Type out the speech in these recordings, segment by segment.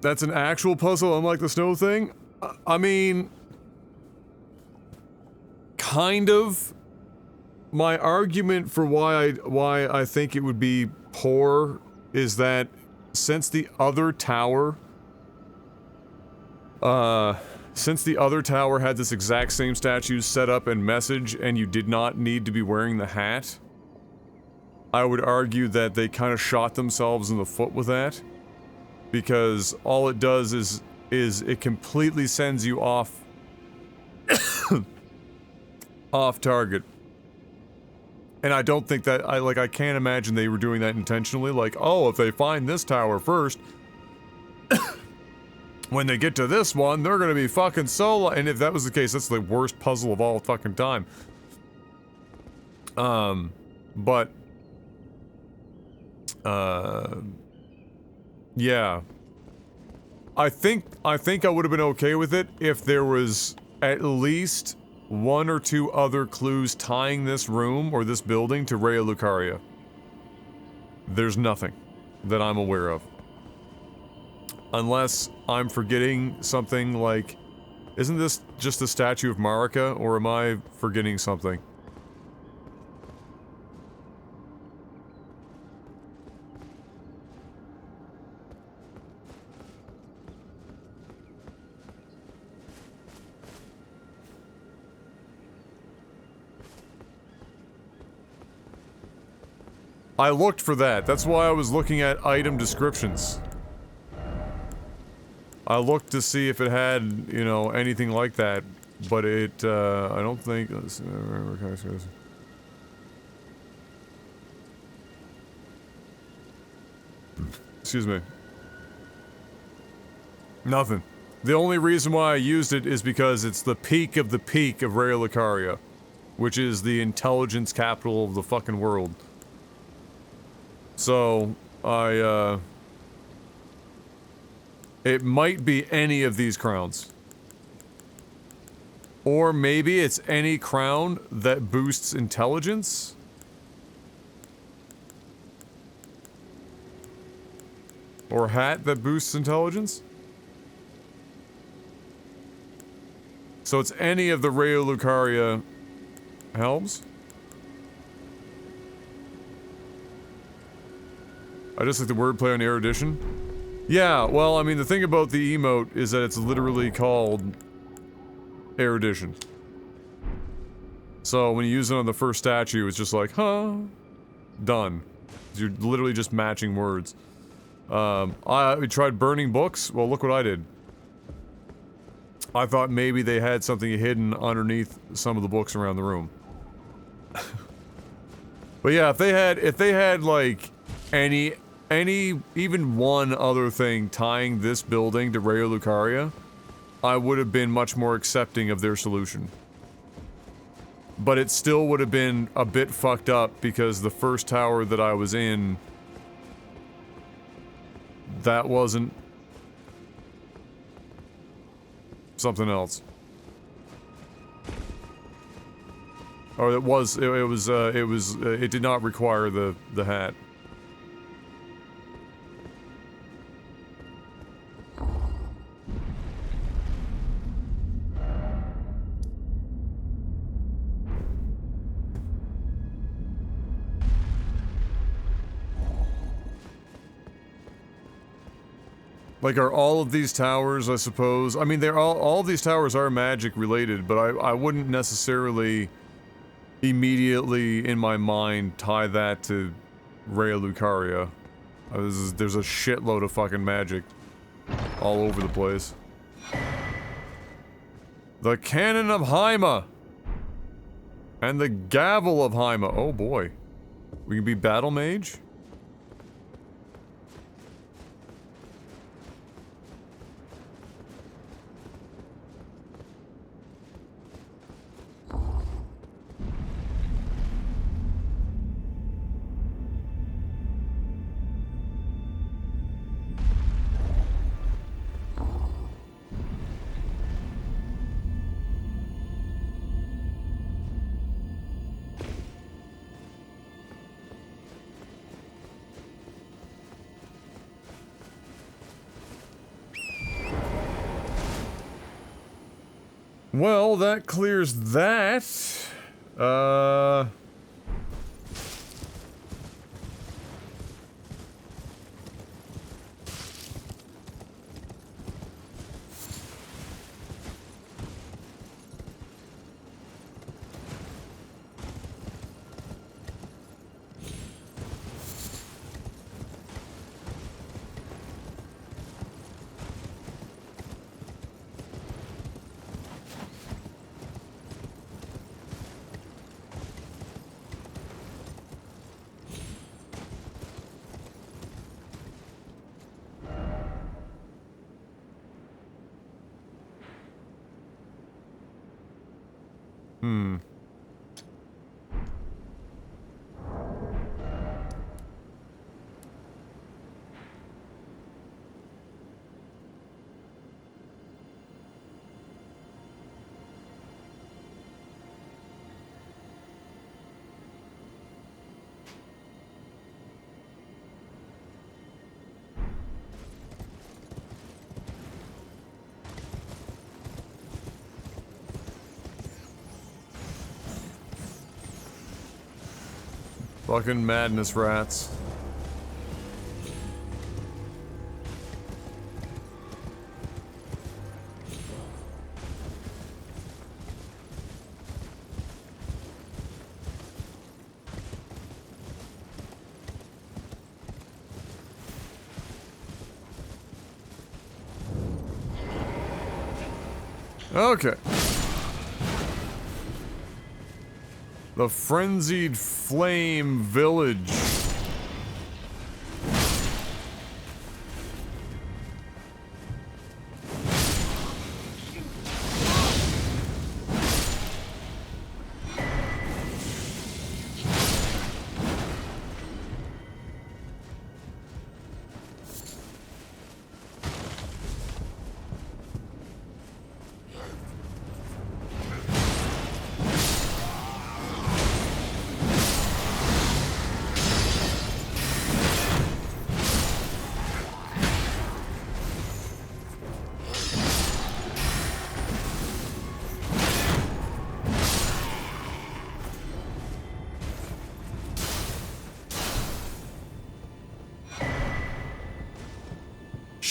That's an actual puzzle, unlike the snow thing? I mean... kind of. My argument for why I think it would be poor is that since the other tower had this exact same statue set up and message and you did not need to be wearing the hat, I would argue that they kind of shot themselves in the foot with that, because all it does is it completely sends you off off target. And I don't think that, I can't imagine they were doing that intentionally, like, oh, if they find this tower first, when they get to this one, they're gonna be fucking solo. And if that was the case, that's the worst puzzle of all fucking time. Yeah. I think I would have been okay with it if there was at least one or two other clues tying this room or this building to Raya Lucaria. There's nothing that I'm aware of. Unless I'm forgetting something like... Isn't this just the statue of Marika, or am I forgetting something? I looked for that. That's why I was looking at item descriptions. I looked to see if it had, you know, anything like that, but it, I don't think... Excuse me. Nothing. The only reason why I used it is because it's the peak of Raya Lucaria, which is the intelligence capital of the fucking world. So, it might be any of these crowns. Or maybe it's any crown that boosts intelligence? Or hat that boosts intelligence? So it's any of the Raya Lucaria helms? I just like the wordplay on erudition. Yeah, well, I mean, the thing about the emote is that it's literally called erudition. So when you use it on the first statue, it's just like, huh? Done. You're literally just matching words. We tried burning books. Well, look what I did. I thought maybe they had something hidden underneath some of the books around the room. But yeah, if they had like any even one other thing tying this building to Raya Lucaria, I would have been much more accepting of their solution. But it still would have been a bit fucked up because the first tower that I was in, that wasn't something else. Or it did not require the hat. Like, are all of these towers, I suppose... I mean, they're all of these towers are magic related, but I wouldn't necessarily immediately, in my mind, tie that to Raya Lucaria. There's a shitload of fucking magic all over the place. The Cannon of Haima! And the Gavel of Haima. Oh boy. We can be Battle Mage? Well, that clears that. Fucking madness rats. Okay. The Frenzied Flame Village.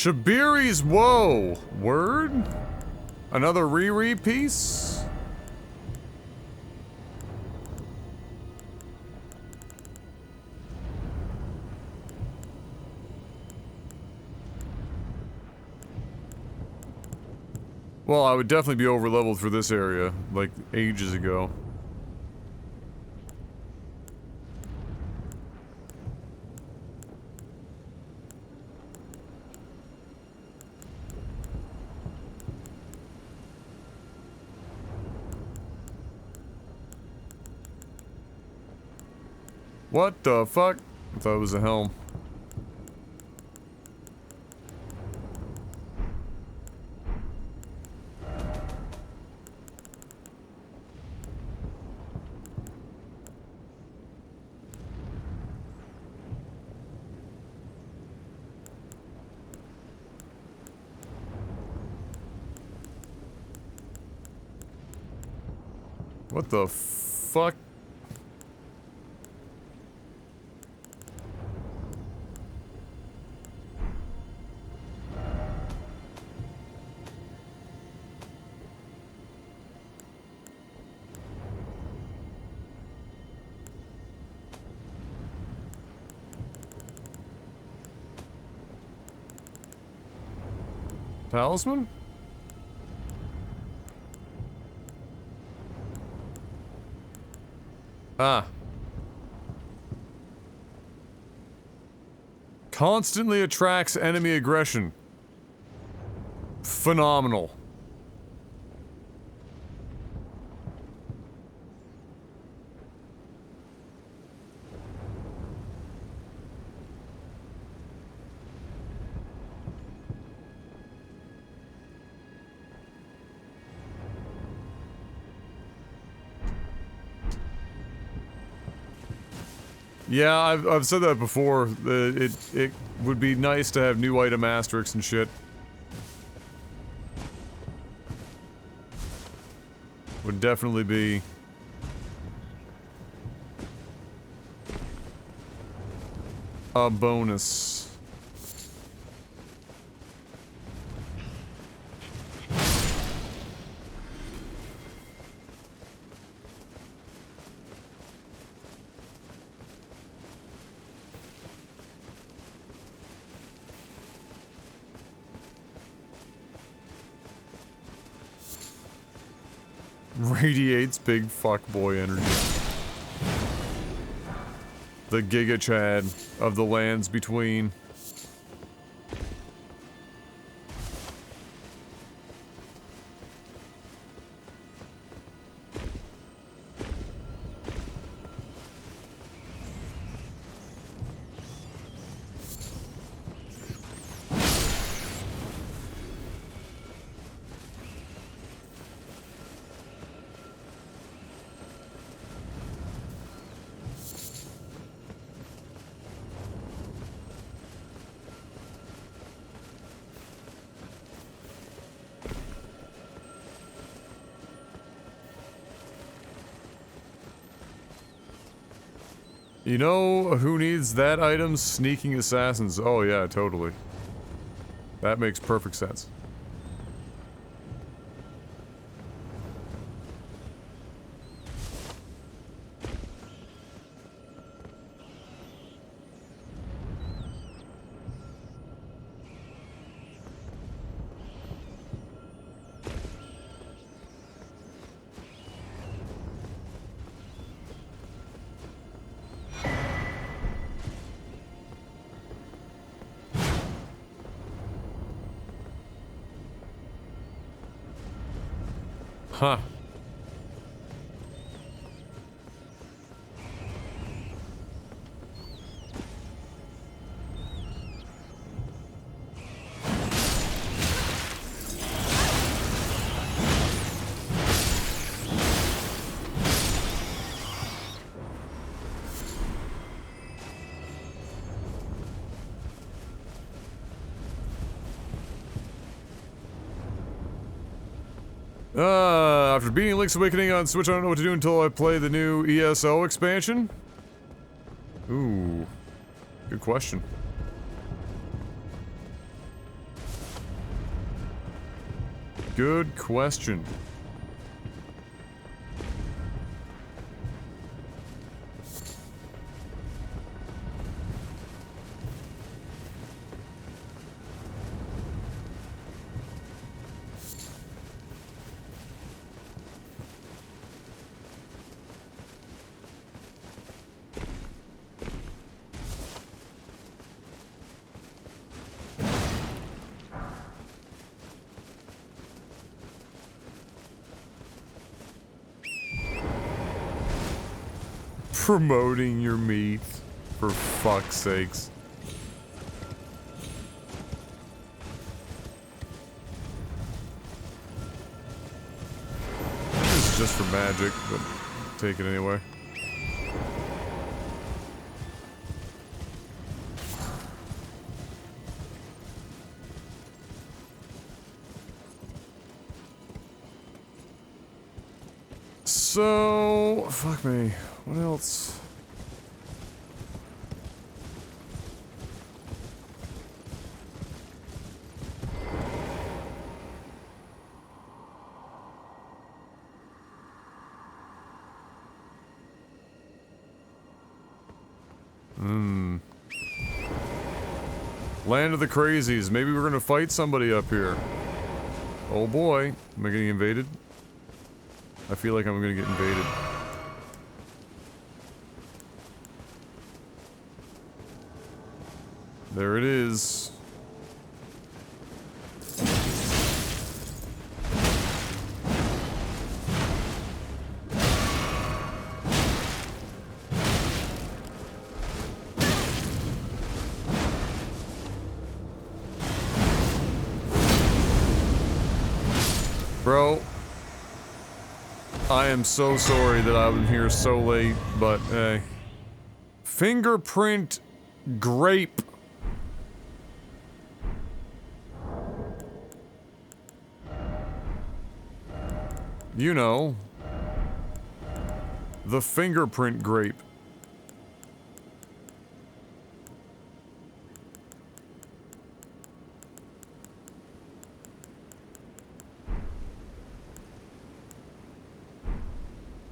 Shabiri's Woe! Word? Another Riri piece? Well, I would definitely be over-leveled for this area, like, ages ago. What the fuck? I thought it was a helm. What the fuck? Talisman? Ah. Constantly attracts enemy aggression. Phenomenal. Yeah, I've said that before. It would be nice to have new item asterisks and shit. would definitely be a bonus. Radiates big fuckboy energy. The Giga Chad of the lands between. You know who needs that item? Sneaking assassins. Oh yeah, totally. That makes perfect sense. Huh. After beating Link's Awakening on Switch, I don't know what to do until I play the new ESO expansion. Ooh. Good question. Good question. Promoting your meat, for fuck's sakes. This is just for magic, but take it anyway. So, fuck me. What else? Land of the Crazies. Maybe we're gonna fight somebody up here. Oh boy. Am I getting invaded? I feel like I'm gonna get invaded. There it is. Bro, I am so sorry that I'm here so late, but hey. Fingerprint grape. You know, The fingerprint grape.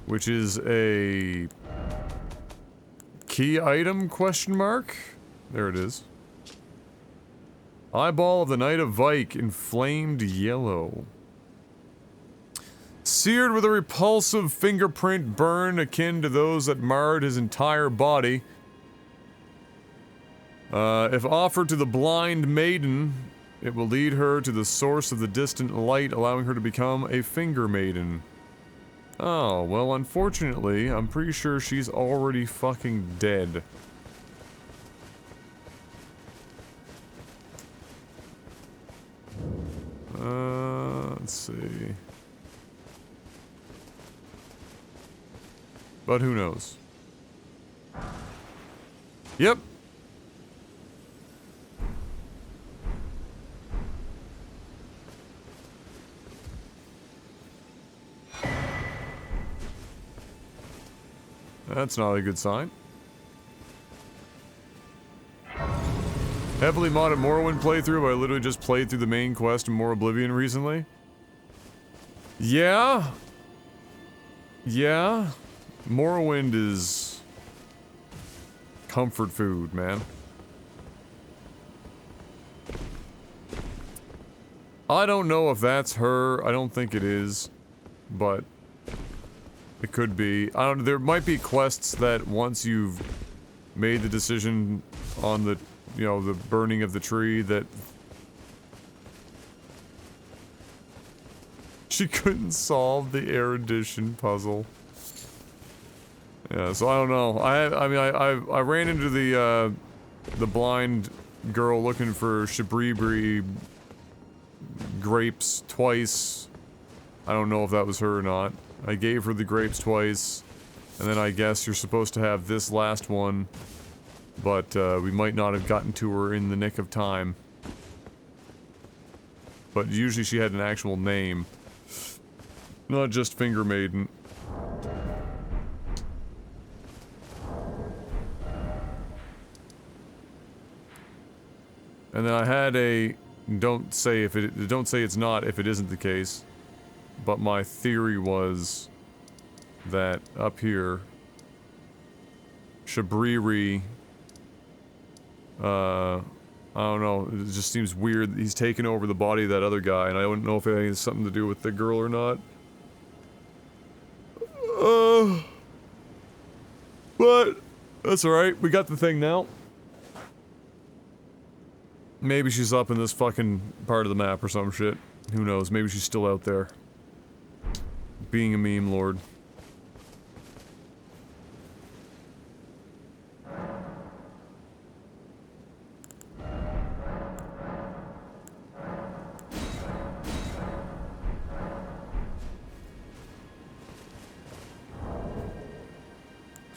Which is a key item, question mark? There it is. Eyeball of the Knight of Vike, inflamed yellow. Seared with a repulsive fingerprint burn akin to those that marred his entire body. If offered to the blind maiden, it will lead her to the source of the distant light, allowing her to become a finger maiden. Oh, well, unfortunately, I'm pretty sure she's already fucking dead. Let's see. But who knows? Yep. That's not a good sign. Heavily modded Morrowind playthrough. I literally just played through the main quest in More Oblivion recently. Yeah. Yeah. Morrowind is comfort food, man. I don't know if that's her. I don't think it is, but it could be. I don't. There might be quests that once you've made the decision on the, you know, the burning of the tree, that she couldn't solve the erudition puzzle. Yeah, so I don't know. I ran into the blind girl looking for Shabribri grapes twice. I don't know if that was her or not. I gave her the grapes twice, and then I guess you're supposed to have this last one, but we might not have gotten to her in the nick of time. But usually she had an actual name, not just Finger Maiden. And then I had a don't say it's not if it isn't the case, but my theory was that up here, Shabriri, I don't know, it just seems weird. He's taken over the body of that other guy, and I don't know if it has something to do with the girl or not. But that's alright, we got the thing now. Maybe she's up in this fucking part of the map or some shit. Who knows, maybe she's still out there. Being a meme lord.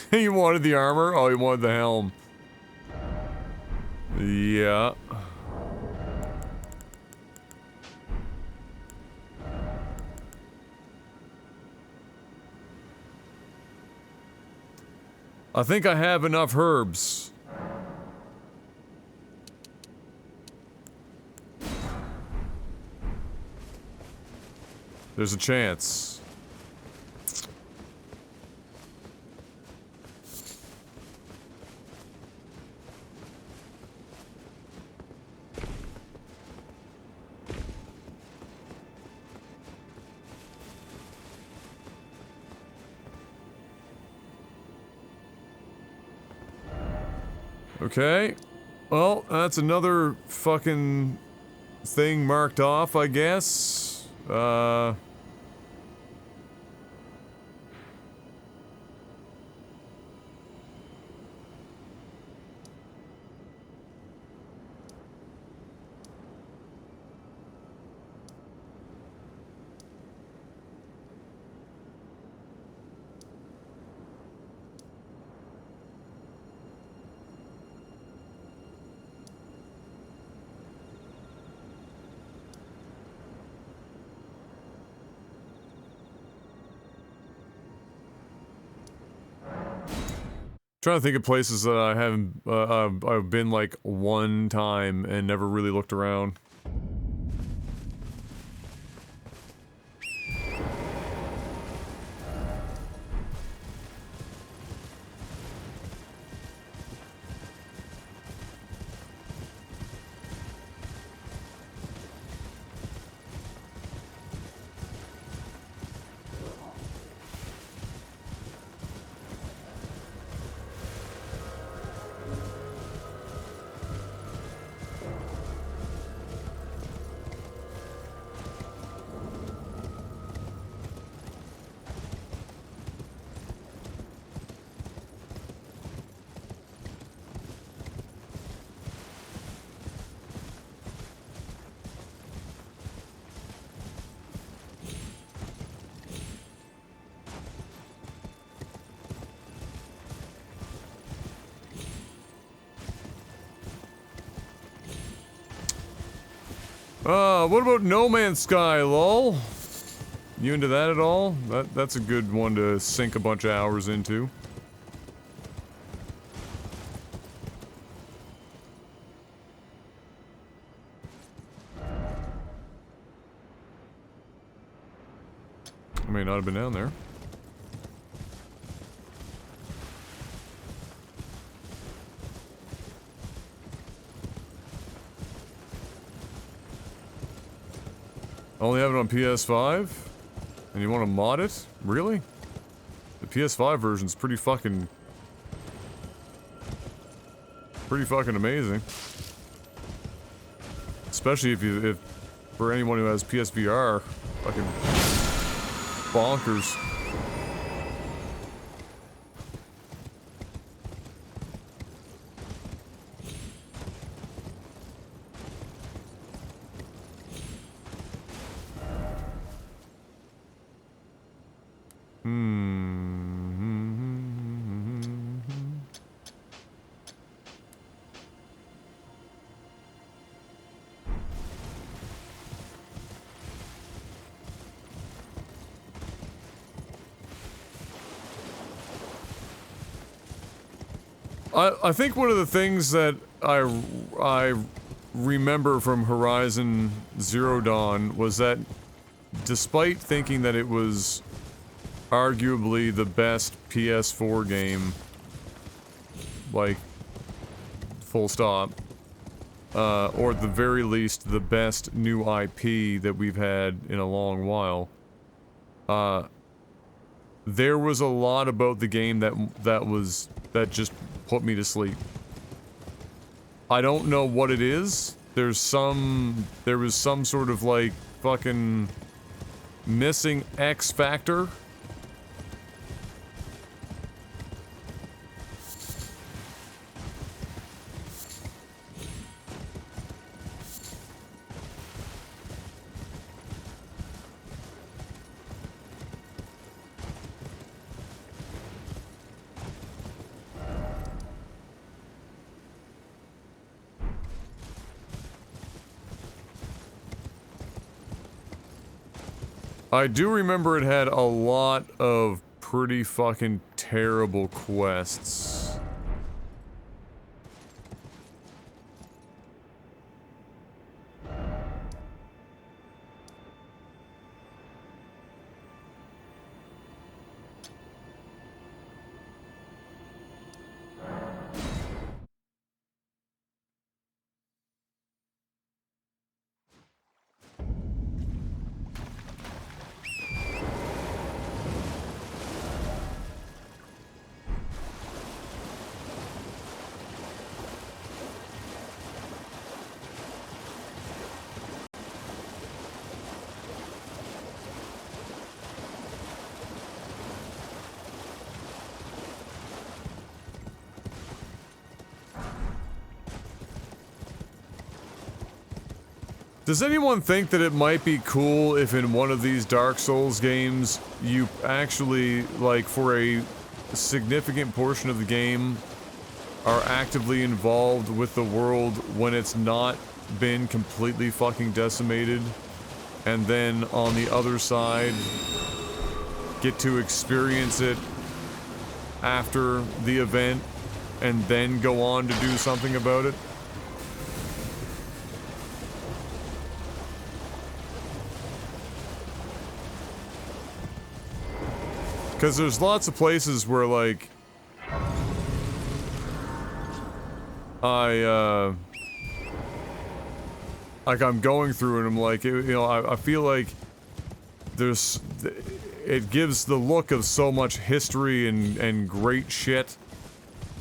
You wanted the armor? Oh, you wanted the helm. Yeah. I think I have enough herbs. There's a chance. Okay. Well, that's another fucking thing marked off, I guess. Trying to think of places that I haven't, I've been like one time and never really looked around. What about No Man's Sky, lol? You into that at all? That's a good one to sink a bunch of hours into. I may not have been down there. Only have it on PS5? And you want to mod it? Really? The PS5 version's pretty fucking amazing. Especially if for anyone who has PSVR, fucking bonkers. I think one of the things that I remember from Horizon Zero Dawn was that despite thinking that it was arguably the best PS4 game, like, full stop, or at the very least the best new IP that we've had in a long while, there was a lot about the game that just put me to sleep. I don't know what it is. There was some sort of like fucking missing X factor. I do remember it had a lot of pretty fucking terrible quests. Does anyone think that it might be cool if in one of these Dark Souls games you actually, like, for a significant portion of the game are actively involved with the world when it's not been completely fucking decimated, and then on the other side get to experience it after the event and then go on to do something about it. Because there's lots of places where, like, I'm going through and I'm like, you know, I feel like it gives the look of so much history and great shit,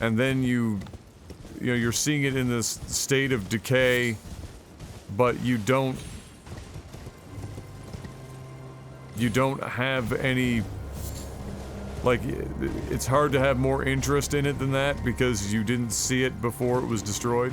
and then you know, you're seeing it in this state of decay, but you don't have any, like, it's hard to have more interest in it than that because you didn't see it before it was destroyed.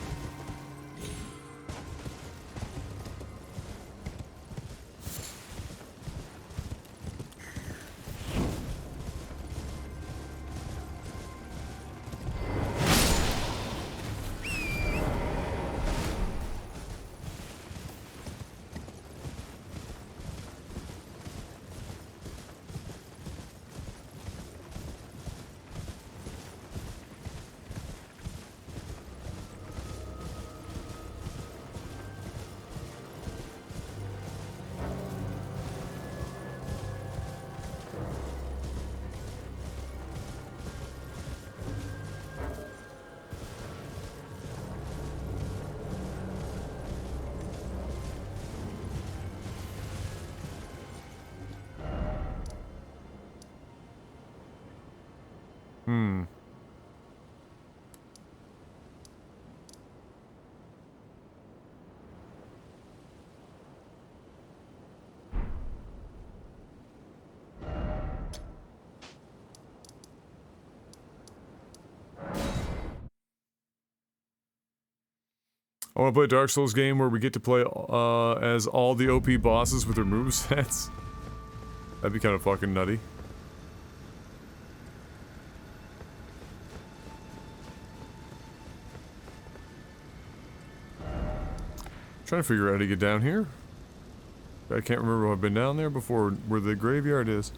I want to play a Dark Souls game where we get to play as all the OP bosses with their movesets. That'd be kind of fucking nutty. Trying to figure out how to get down here. I can't remember if I've been down there before, where the graveyard is.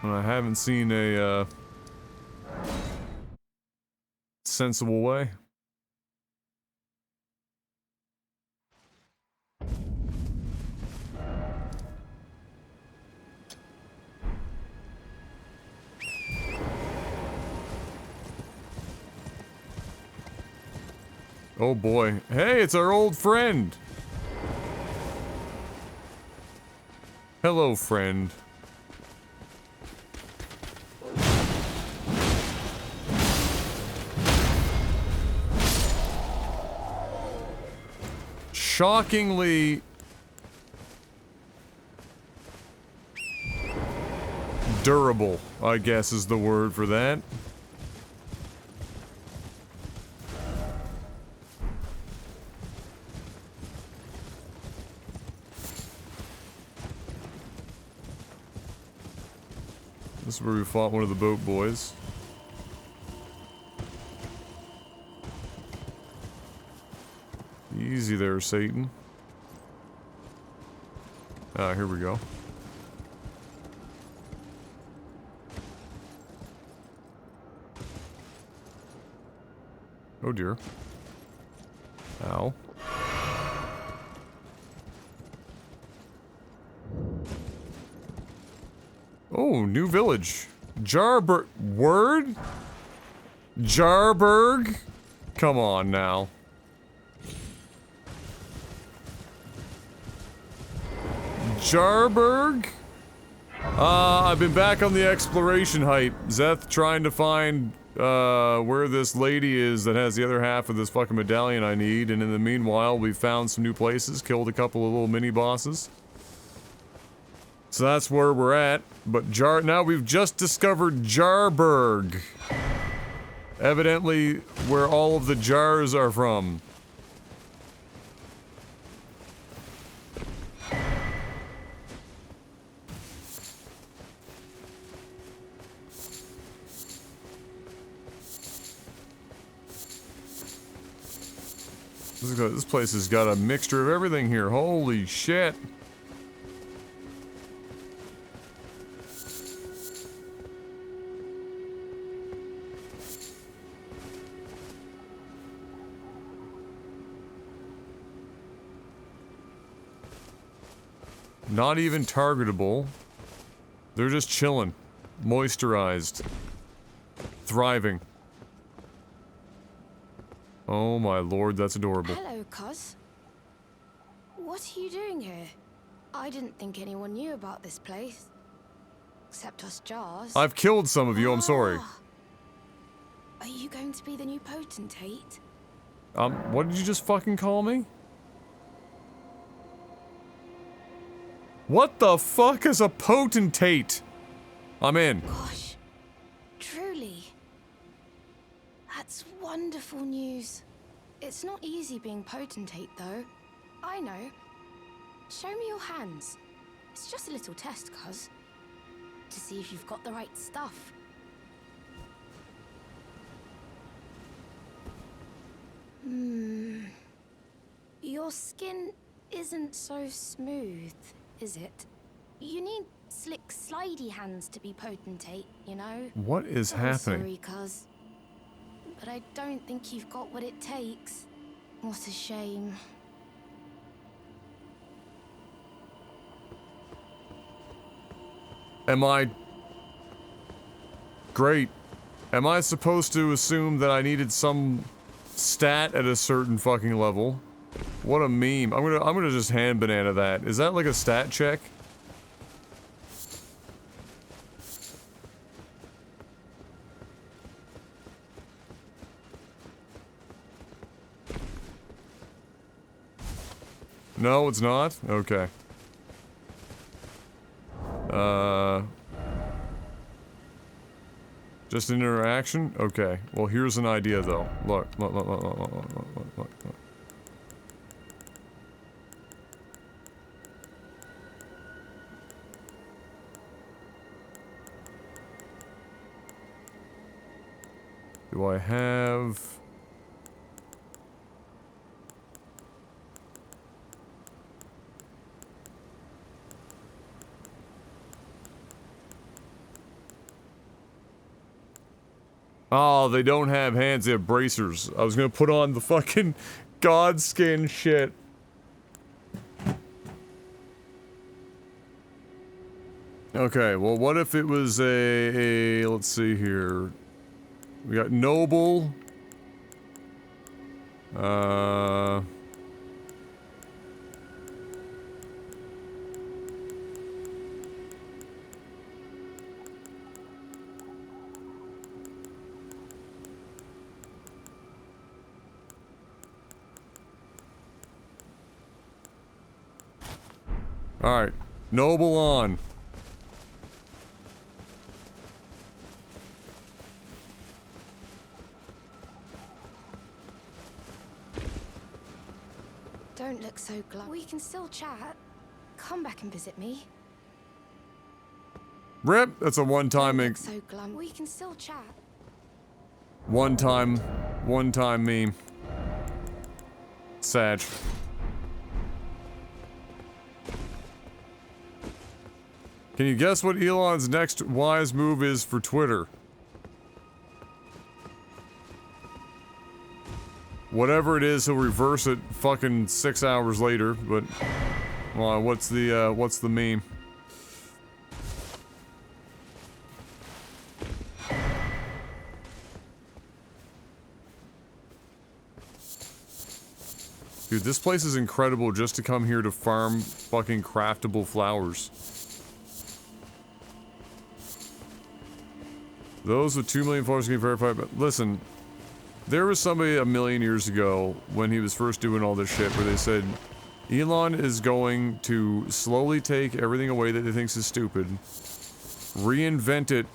And I haven't seen a sensible way. Oh boy. Hey, it's our old friend! Hello, friend. Shockingly durable, I guess is the word for that. This is where we fought one of the boat boys. Easy there, Satan. Ah, here we go. Oh dear. Ow. Oh, new village. Jarberg. Word? Jarberg? Come on now. Jarberg? I've been back on the exploration hype. Zeth trying to find, where this lady is that has the other half of this fucking medallion I need, and in the meanwhile, we've found some new places, killed a couple of little mini-bosses. So that's where we're at, but now we've just discovered Jarberg. Evidently, where all of the jars are from. This place has got a mixture of everything here. Holy shit. Not even targetable. They're just chilling. Moisturized. Thriving. Oh my lord, that's adorable. Hello, cuz. What are you doing here? I didn't think anyone knew about this place. Except us jars. I've killed some of you, I'm sorry. Are you going to be the new potentate? What did you just fucking call me? What the fuck is a potentate? I'm in. Gosh. Truly. That's wonderful news. It's not easy being potentate, though. I know. Show me your hands. It's just a little test, cuz. To see if you've got the right stuff. Your skin isn't so smooth, is it? You need slick, slidey hands to be potentate, you know? What is happening? Sorry, cuz. But I don't think you've got what it takes. What a shame. Am I... Great. Am I supposed to assume that I needed some stat at a certain fucking level? What a meme. I'm gonna just hand banana that. Is that like a stat check? No, it's not? Okay. Just an interaction? Okay. Well, here's an idea, though. Look. Do I have... Oh, they don't have hands, they have bracers. I was gonna put on the fucking god skin shit. Okay, well what if it was a let's see here. We got noble. Alright, noble on. Don't look so glum. We can still chat. Come back and visit me. Rip, that's a one-time Don't look so glum. We can still chat. one-time meme. Sag. Can you guess what Elon's next wise move is for Twitter? Whatever it is, he'll reverse it fucking 6 hours later, but... Well, what's the meme? Dude, this place is incredible just to come here to farm fucking craftable flowers. Those with 2 million followers can be verified, but listen, there was somebody a million years ago when he was first doing all this shit where they said, Elon is going to slowly take everything away that he thinks is stupid, reinvent it,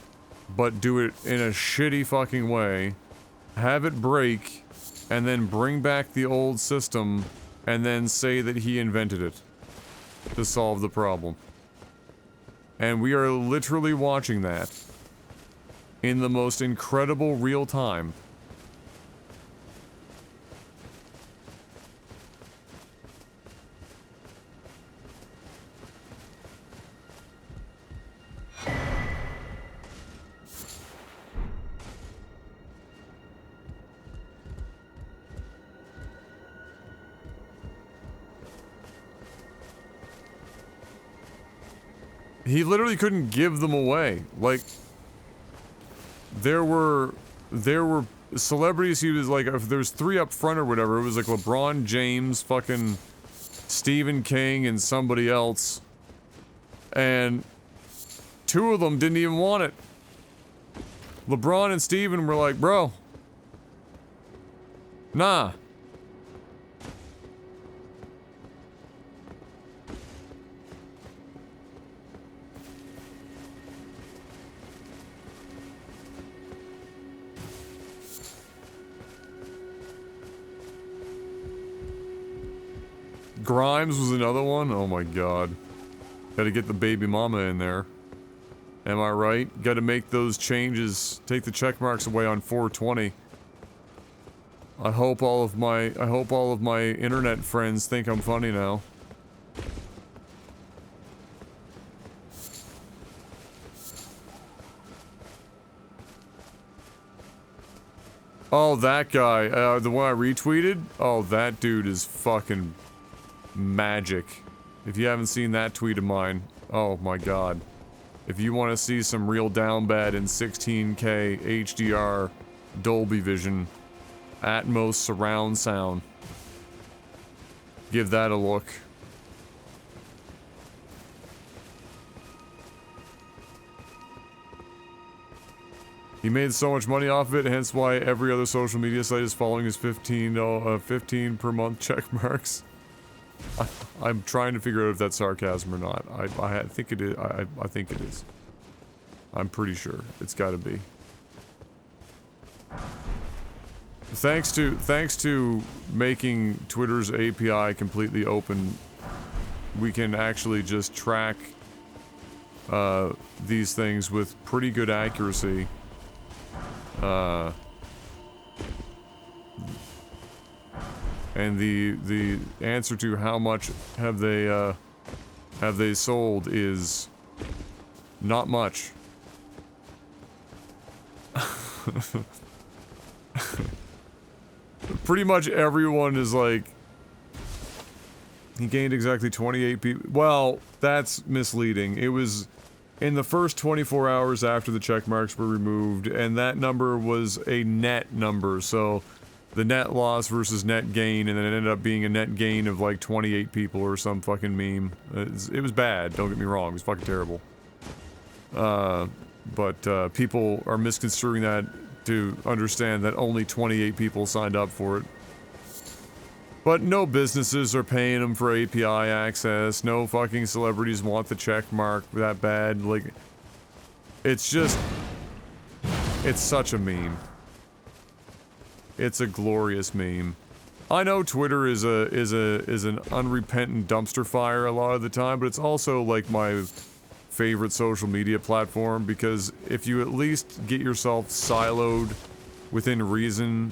but do it in a shitty fucking way, have it break, and then bring back the old system, and then say that he invented it to solve the problem. And we are literally watching that in the most incredible real time. he literally couldn't give them away. Like, there were celebrities he was like, if there's 3 up front or whatever, it was like LeBron James, fucking Stephen King, and somebody else. And 2 of them didn't even want it. LeBron and Stephen were like, bro, nah. Grimes was another one. Oh my god. Gotta get the baby mama in there. Am I right? Gotta make those changes. Take the check marks away on 420. I hope all of my internet friends think I'm funny now. Oh, that guy. The one I retweeted? Oh, that dude is fucking magic. If you haven't seen that tweet of mine, oh my god. If you want to see some real down bad in 16K HDR Dolby Vision Atmos surround sound, give that a look. He made so much money off of it, hence why every other social media site is following his 15 per month check marks. I'm trying to figure out if that's sarcasm or not. I think it is. I think it is. I'm pretty sure. It's gotta be. Thanks to making Twitter's API completely open, we can actually just track these things with pretty good accuracy. And the answer to how much have they sold is not much. Pretty much everyone is like, he gained exactly 28 people. Well, that's misleading. It was in the first 24 hours after the check marks were removed, and that number was a net number, so the net loss versus net gain, and then it ended up being a net gain of like 28 people or some fucking meme. It was bad, don't get me wrong, it was fucking terrible. But people are misconstruing that to understand that only 28 people signed up for it. But no businesses are paying them for API access, no fucking celebrities want the check mark that bad, like, it's just, it's such a meme. It's a glorious meme. I know Twitter is an unrepentant dumpster fire a lot of the time, but it's also like my favorite social media platform, because if you at least get yourself siloed within reason,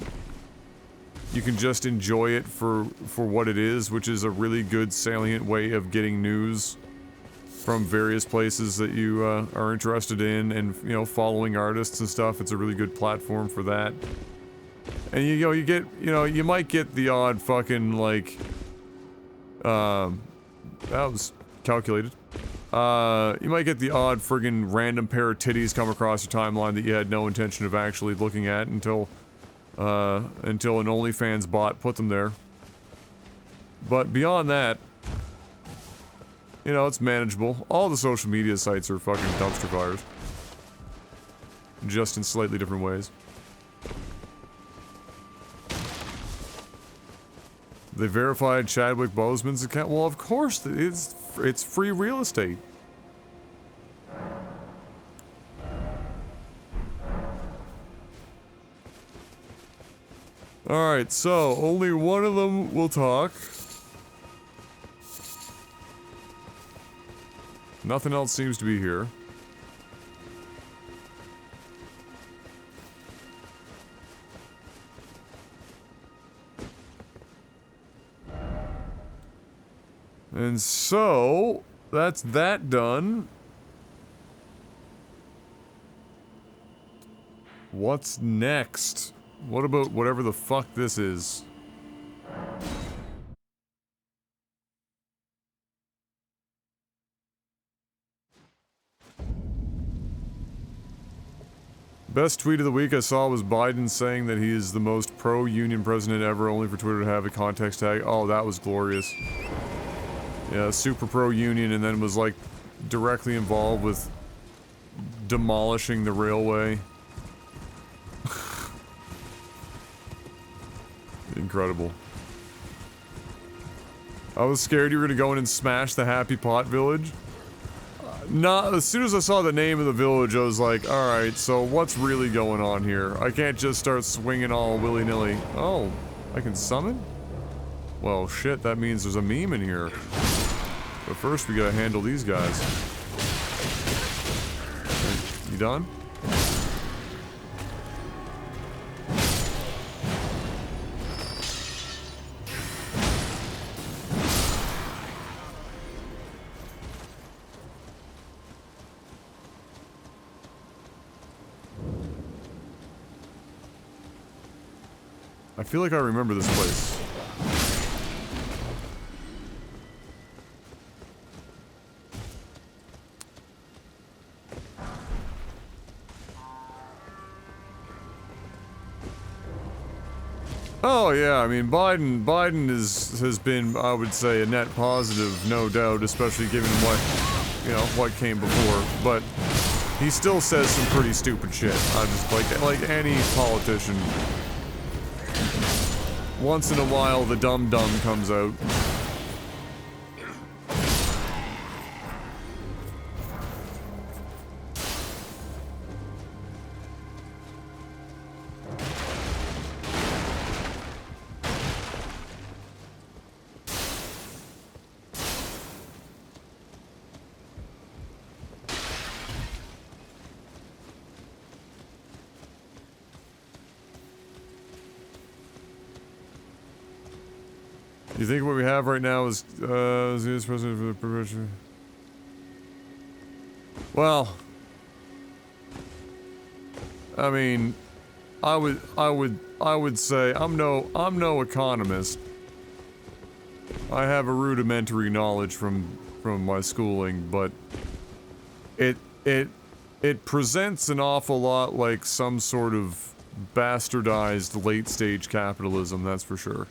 you can just enjoy it for what it is, which is a really good salient way of getting news from various places that you are interested in, and you know, following artists and stuff. It's a really good platform for that. And you might get the odd fucking like that was calculated. You might get the odd friggin' random pair of titties come across your timeline that you had no intention of actually looking at until an OnlyFans bot put them there. But beyond that, you know, it's manageable. All the social media sites are fucking dumpster fires. Just in slightly different ways. They verified Chadwick Boseman's account. Well, of course, it's free real estate. Alright, so only one of them will talk. Nothing else seems to be here. And so, that's that done. What's next? What about whatever the fuck this is? Best tweet of the week I saw was Biden saying that he is the most pro-union president ever, only for Twitter to have a context tag. Oh, that was glorious. Yeah, super pro-union, and then was like directly involved with demolishing the railway. Incredible. I was scared you were gonna go in and smash the Happy Pot Village. As soon as I saw the name of the village, I was like, alright, so what's really going on here? I can't just start swinging all willy-nilly. Oh, I can summon? Well, shit, that means there's a meme in here. But first, we gotta handle these guys. You done? I feel like I remember this place. Oh yeah, I mean Biden has been, I would say, a net positive, no doubt, especially given what came before. But he still says some pretty stupid shit. I just like any politician. Once in a while, the dum-dum comes out. You think what we have right now is this president for the perpetual? Well, I mean, I would say I'm no economist. I have a rudimentary knowledge from my schooling, but it presents an awful lot like some sort of bastardized late stage capitalism, that's for sure.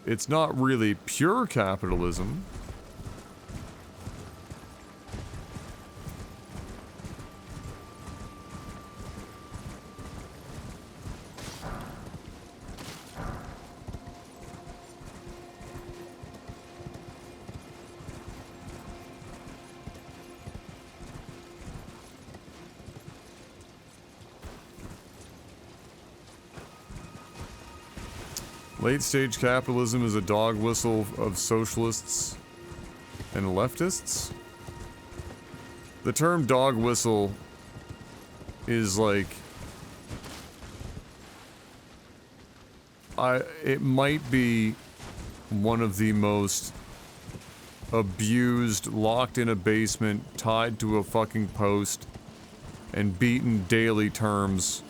It's not really pure capitalism. Late-stage capitalism is a dog whistle of socialists and leftists? The term dog whistle is like... it might be one of the most abused, locked in a basement, tied to a fucking post, and beaten daily terms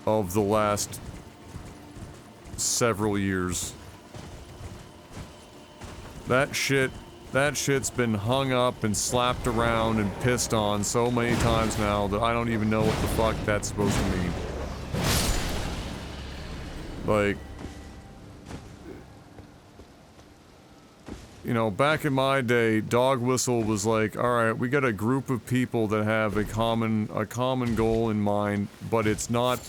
of the last several years. That shit's been hung up and slapped around and pissed on so many times now that I don't even know what the fuck that's supposed to mean. Like, you know, back in my day, dog whistle was like, alright, we got a group of people that have a common goal in mind, but it's not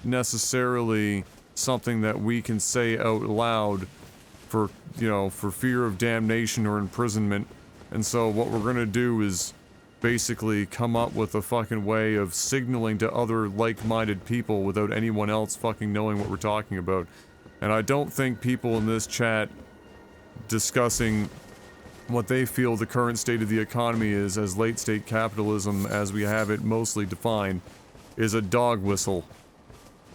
necessarily something that we can say out loud for, you know, for fear of damnation or imprisonment. And so what we're gonna do is basically come up with a fucking way of signaling to other like-minded people without anyone else fucking knowing what we're talking about. And I don't think people in this chat discussing what they feel the current state of the economy is as late-state capitalism as we have it mostly defined is a dog whistle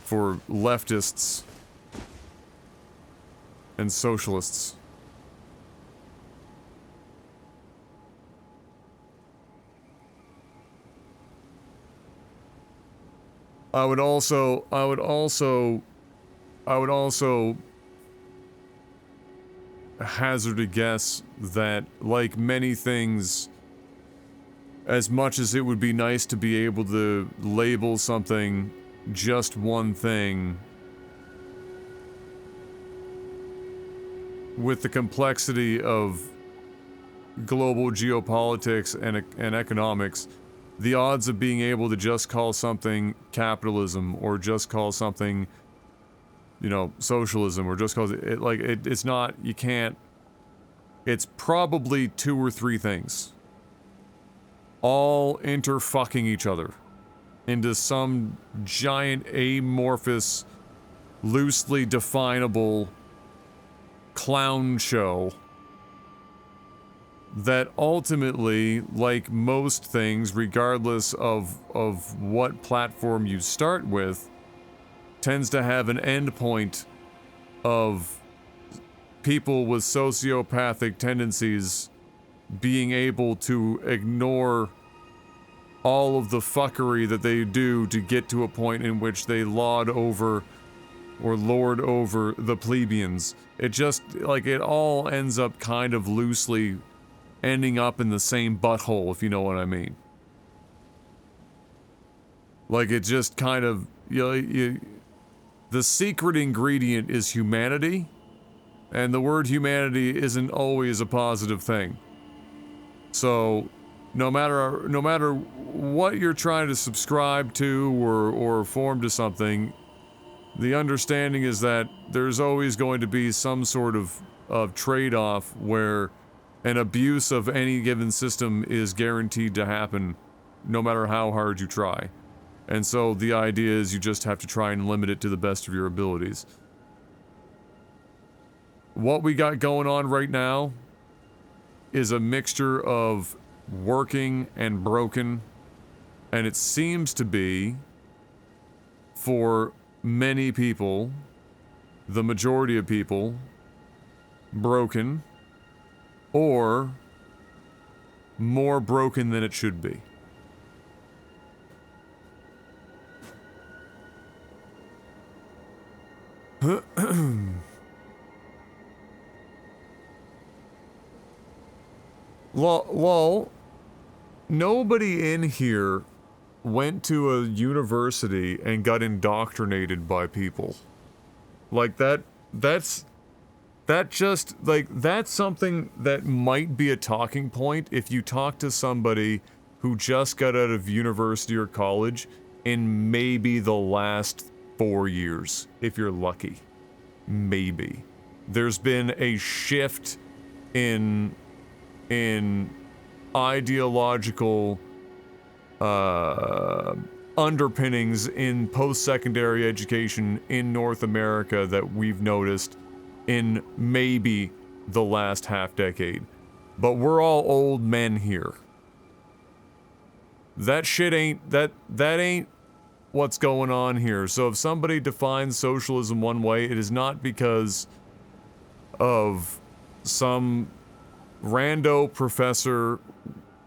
for leftists and socialists. I would also hazard a guess that, like many things, as much as it would be nice to be able to label something just one thing, with the complexity of global geopolitics and economics, the odds of being able to just call something capitalism or just call something, you know, socialism or just call it, like, it's not, you can't, it's probably 2 or 3 things. All interfucking each other into some giant amorphous, loosely definable clown show that ultimately, like most things, regardless of what platform you start with, tends to have an endpoint of people with sociopathic tendencies being able to ignore all of the fuckery that they do to get to a point in which they lord over the plebeians. It just, like, it all ends up kind of loosely ending up in the same butthole, if you know what I mean. Like, it just kind of, the secret ingredient is humanity, and the word humanity isn't always a positive thing. So, no matter what you're trying to subscribe to or form to something, the understanding is that there's always going to be some sort of trade-off where an abuse of any given system is guaranteed to happen, no matter how hard you try. And so the idea is you just have to try and limit it to the best of your abilities. What we got going on right now is a mixture of working and broken, and it seems to be, for many people, the majority of people, broken, or more broken than it should be. Lol, nobody in here went to a university and got indoctrinated by people. Like, that's something that might be a talking point if you talk to somebody who just got out of university or college in maybe the last 4 years, if you're lucky. Maybe. There's been a shift in ideological underpinnings in post-secondary education in North America that we've noticed in maybe the last half decade. But we're all old men here. That shit ain't, that ain't what's going on here. So if somebody defines socialism one way, it is not because of some rando professor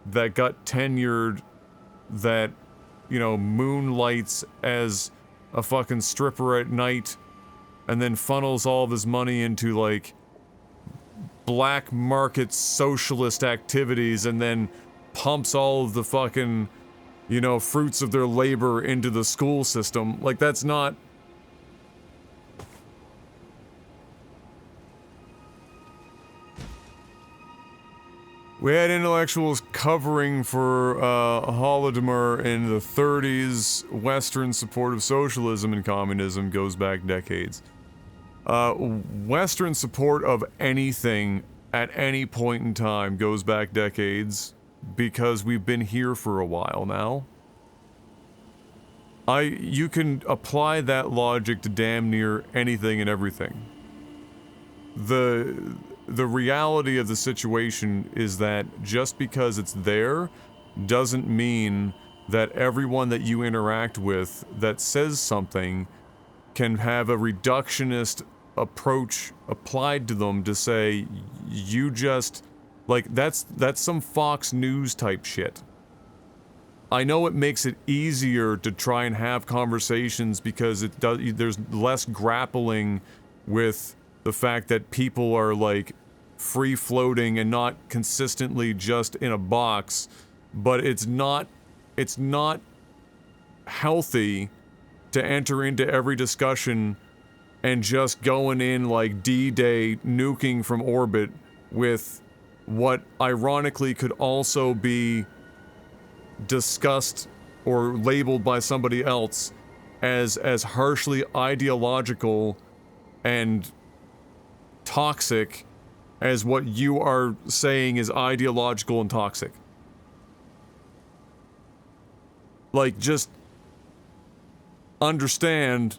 that got tenured that, you know, moonlights as a fucking stripper at night and then funnels all of his money into, like, black market socialist activities and then pumps all of the fucking, you know, fruits of their labor into the school system. Like, that's not... We had intellectuals covering for Holodomor in the 30s. Western support of socialism and communism goes back decades. Western support of anything at any point in time goes back decades because we've been here for a while now. You can apply that logic to damn near anything and everything. The reality of the situation is that just because it's there doesn't mean that everyone that you interact with that says something can have a reductionist approach applied to them to say, you just, like, that's some Fox News type shit. I know it makes it easier to try and have conversations because it does, there's less grappling with the fact that people are, like, free-floating and not consistently just in a box, but it's not healthy to enter into every discussion and just going in like D-Day nuking from orbit with what ironically could also be discussed or labeled by somebody else as harshly ideological and toxic as what you are saying is ideological and toxic. Like, just understand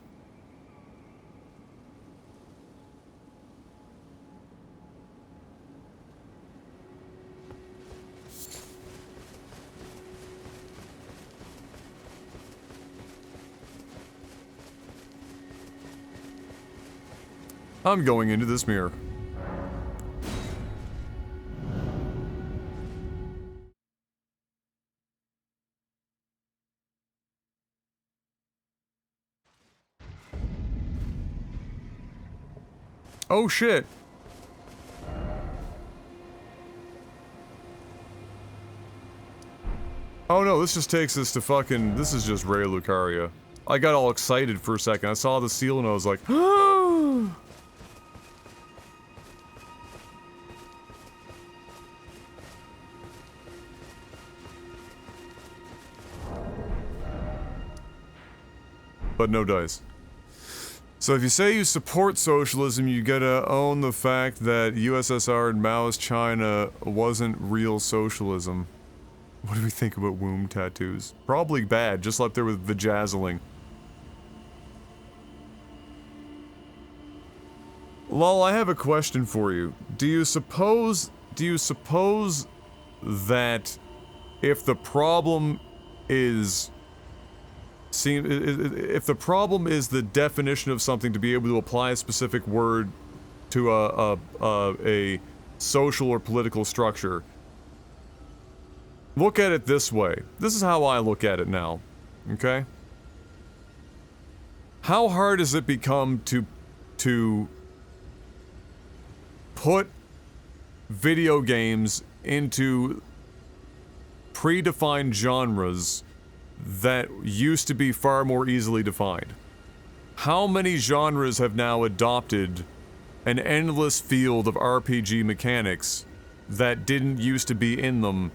I'm going into this mirror. Oh shit. Oh no, this just takes us to fucking, this is just Ray Lucaria. I got all excited for a second. I saw the seal and I was like, but no dice. So if you say you support socialism, you gotta own the fact that USSR and Maoist China wasn't real socialism. What do we think about womb tattoos? Probably bad, just like there with vajazzling. Lol, I have a question for you. Do you suppose that if the problem is if the problem is the definition of something to be able to apply a specific word to a social or political structure, look at it this way. This is how I look at it now, okay? How hard has it become to put video games into predefined genres that used to be far more easily defined? How many genres have now adopted an endless field of RPG mechanics that didn't used to be in them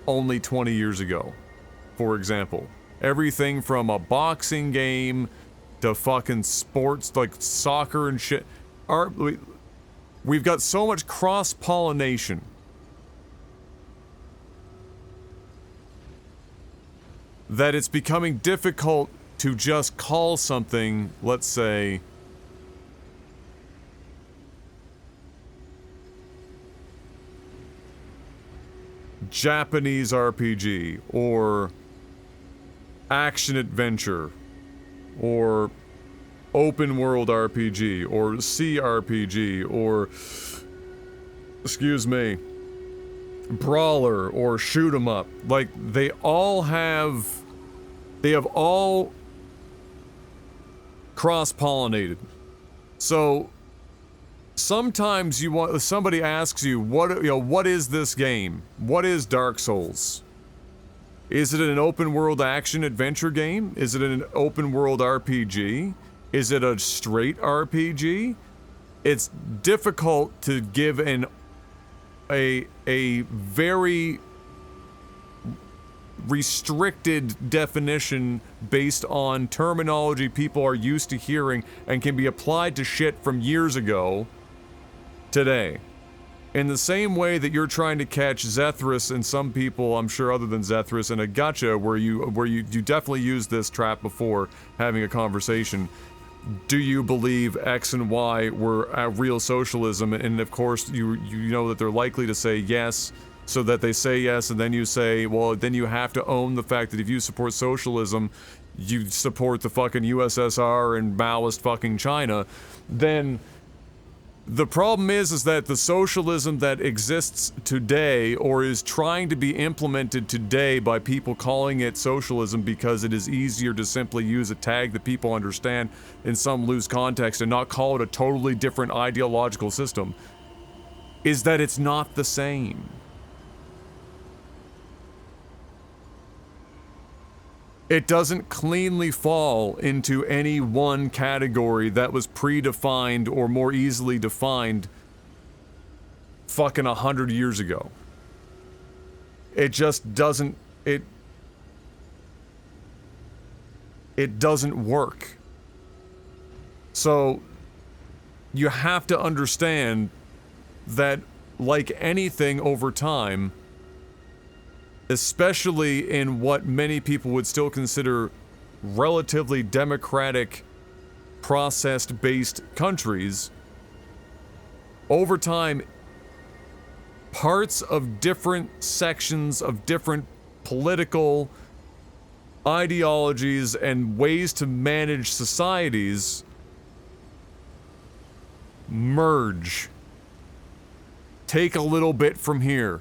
only 20 years ago? For example, everything from a boxing game to fucking sports like soccer and shit. We've got so much cross-pollination that it's becoming difficult to just call something, let's say, Japanese RPG, or action adventure, or open world RPG, or CRPG, or, excuse me, brawler, or shoot 'em up. Like, they have all cross-pollinated. So sometimes somebody asks you, what is this game? What is Dark Souls? Is it an open world action adventure game? Is it an open world RPG? Is it a straight RPG? It's difficult to give a very restricted definition based on terminology people are used to hearing and can be applied to shit from years ago today. In the same way that you're trying to catch Zethris and some people, I'm sure other than Zethris, in a gacha where you definitely used this trap before having a conversation. Do you believe X and Y were real socialism? And of course, you know that they're likely to say yes, so that they say yes, and then you say, well, then you have to own the fact that if you support socialism, you support the fucking USSR and Maoist fucking China. Then the problem is that the socialism that exists today, or is trying to be implemented today by people calling it socialism because it is easier to simply use a tag that people understand in some loose context and not call it a totally different ideological system, is that it's not the same. It doesn't cleanly fall into any one category that was predefined or more easily defined fucking 100 years ago. It just doesn't, it doesn't work. So, you have to understand that, like anything over time, especially in what many people would still consider relatively democratic, process-based countries, over time, parts of different sections of different political ideologies and ways to manage societies merge. Take a little bit from here.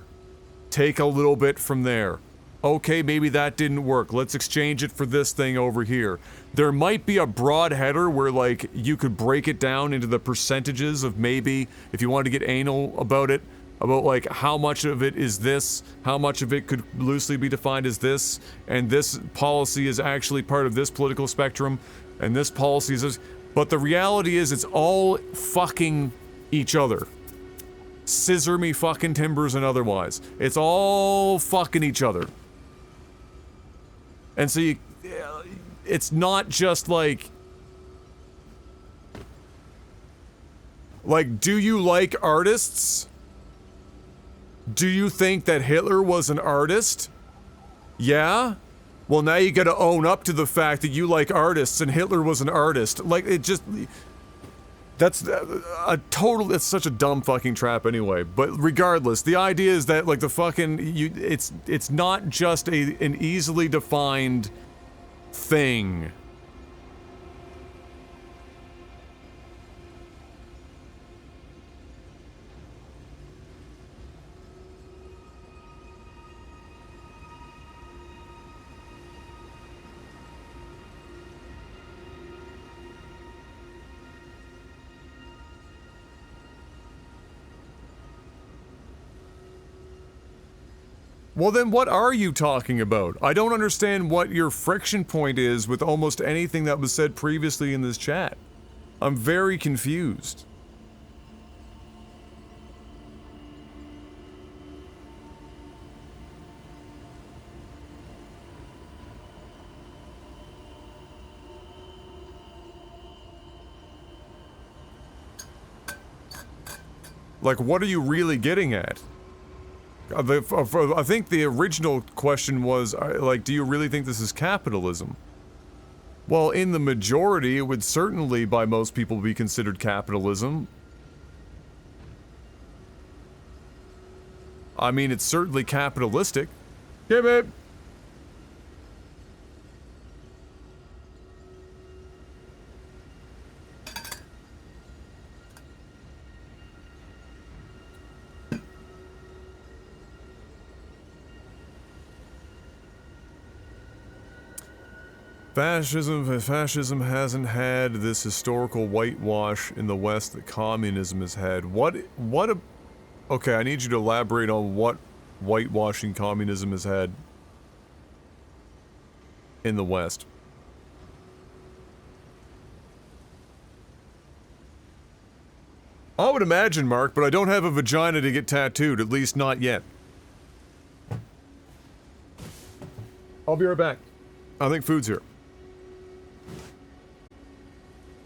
Take a little bit from there. Okay, maybe that didn't work. Let's exchange it for this thing over here. There might be a broad header where, like, you could break it down into the percentages of maybe, if you wanted to get anal about it, about, like, how much of it is this, how much of it could loosely be defined as this, and this policy is actually part of this political spectrum, and this policy is this. But the reality is, it's all fucking each other. Scissor me fucking timbers and otherwise. It's all fucking each other. And so you, it's not just like, do you like artists? Do you think that Hitler was an artist? Yeah? Well, now you gotta own up to the fact that you like artists and Hitler was an artist. Like, it just... That's it's such a dumb fucking trap anyway. But regardless, the idea is that, like, the fucking... it's not just an easily defined thing. Well, then what are you talking about? I don't understand what your friction point is with almost anything that was said previously in this chat. I'm very confused. Like, what are you really getting at? I think the original question was, like, do you really think this is capitalism? Well, in the majority, it would certainly, by most people, be considered capitalism. I mean, it's certainly capitalistic. Yeah, babe. Fascism hasn't had this historical whitewash in the West that communism has had. Okay, I need you to elaborate on what whitewashing communism has had in the West. I would imagine, Mark, but I don't have a vagina to get tattooed, at least not yet. I'll be right back. I think food's here.